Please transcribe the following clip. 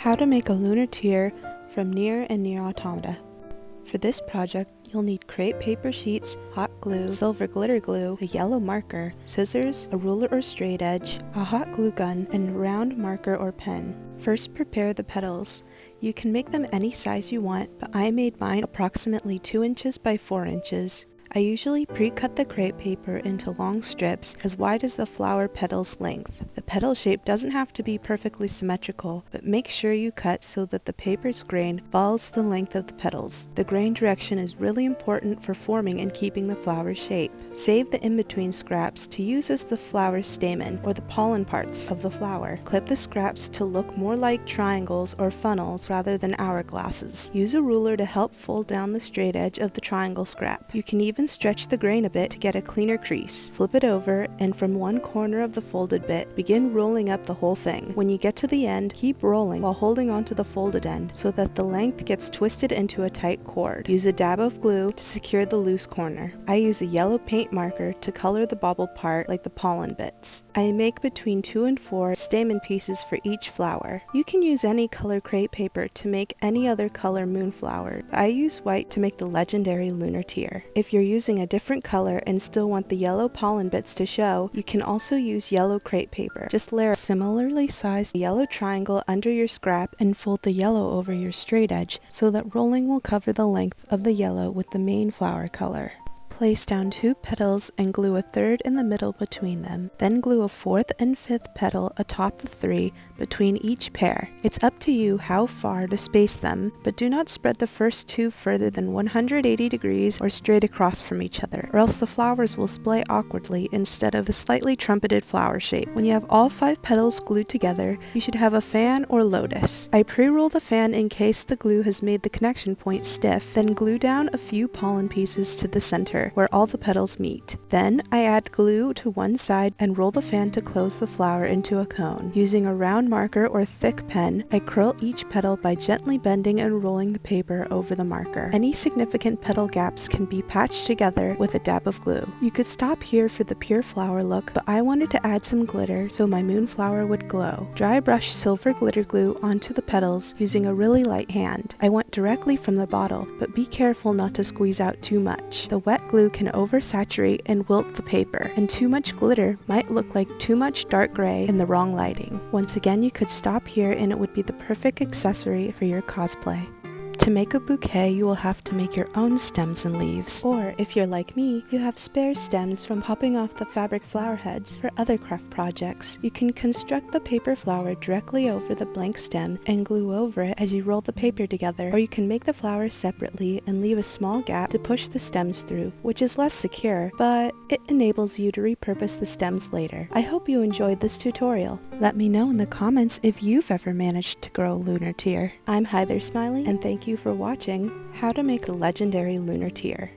How to make a lunar tear from NieR and NieR Automata. For this project, you'll need crepe paper sheets, hot glue, silver glitter glue, a yellow marker, scissors, a ruler or straight edge, a hot glue gun, and a round marker or pen. First, prepare the petals. You can make them any size you want, but I made mine approximately 2 inches by 4 inches. I usually pre-cut the crepe paper into long strips as wide as the flower petal's length. The petal shape doesn't have to be perfectly symmetrical, but make sure you cut so that the paper's grain follows the length of the petals. The grain direction is really important for forming and keeping the flower shape. Save the in-between scraps to use as the flower's stamen or the pollen parts of the flower. Clip the scraps to look more like triangles or funnels rather than hourglasses. Use a ruler to help fold down the straight edge of the triangle scrap. You can even stretch the grain a bit to get a cleaner crease. Flip it over, and from one corner of the folded bit, begin rolling up the whole thing. When you get to the end, keep rolling while holding onto the folded end so that the length gets twisted into a tight cord. Use a dab of glue to secure the loose corner. I use a yellow paint marker to color the bobble part like the pollen bits. I make between 2 and 4 stamen pieces for each flower. You can use any color crepe paper to make any other color moonflower, but I use white to make the legendary Lunar Tear. If you're using a different color and still want the yellow pollen bits to show, you can also use yellow crepe paper. Just layer a similarly sized yellow triangle under your scrap and fold the yellow over your straight edge so that rolling will cover the length of the yellow with the main flower color. Place down 2 petals and glue a third in the middle between them. Then glue a 4th and 5th petal atop the 3 between each pair. It's up to you how far to space them, but do not spread the first 2 further than 180 degrees or straight across from each other, or else the flowers will splay awkwardly instead of a slightly trumpeted flower shape. When you have all 5 petals glued together, you should have a fan or lotus. I pre-roll the fan in case the glue has made the connection point stiff, then glue down a few pollen pieces to the center where all the petals meet. Then I add glue to one side and roll the fan to close the flower into a cone. Using a round marker or thick pen, I curl each petal by gently bending and rolling the paper over the marker. Any significant petal gaps can be patched together with a dab of glue. You could stop here for the pure flower look, but I wanted to add some glitter so my moonflower would glow. Dry brush silver glitter glue onto the petals using a really light hand. I went directly from the bottle, but be careful not to squeeze out too much. The wet glue can oversaturate and wilt the paper, and too much glitter might look like too much dark gray in the wrong lighting. Once again, you could stop here and it would be the perfect accessory for your cosplay. To make a bouquet, you will have to make your own stems and leaves. Or, if you're like me, you have spare stems from popping off the fabric flower heads for other craft projects. You can construct the paper flower directly over the blank stem and glue over it as you roll the paper together, or you can make the flower separately and leave a small gap to push the stems through, which is less secure, but it enables you to repurpose the stems later. I hope you enjoyed this tutorial. Let me know in the comments if you've ever managed to grow a lunar tear. I'm Heather Smiley, and thank you for watching How to Make a Legendary Lunar Tear.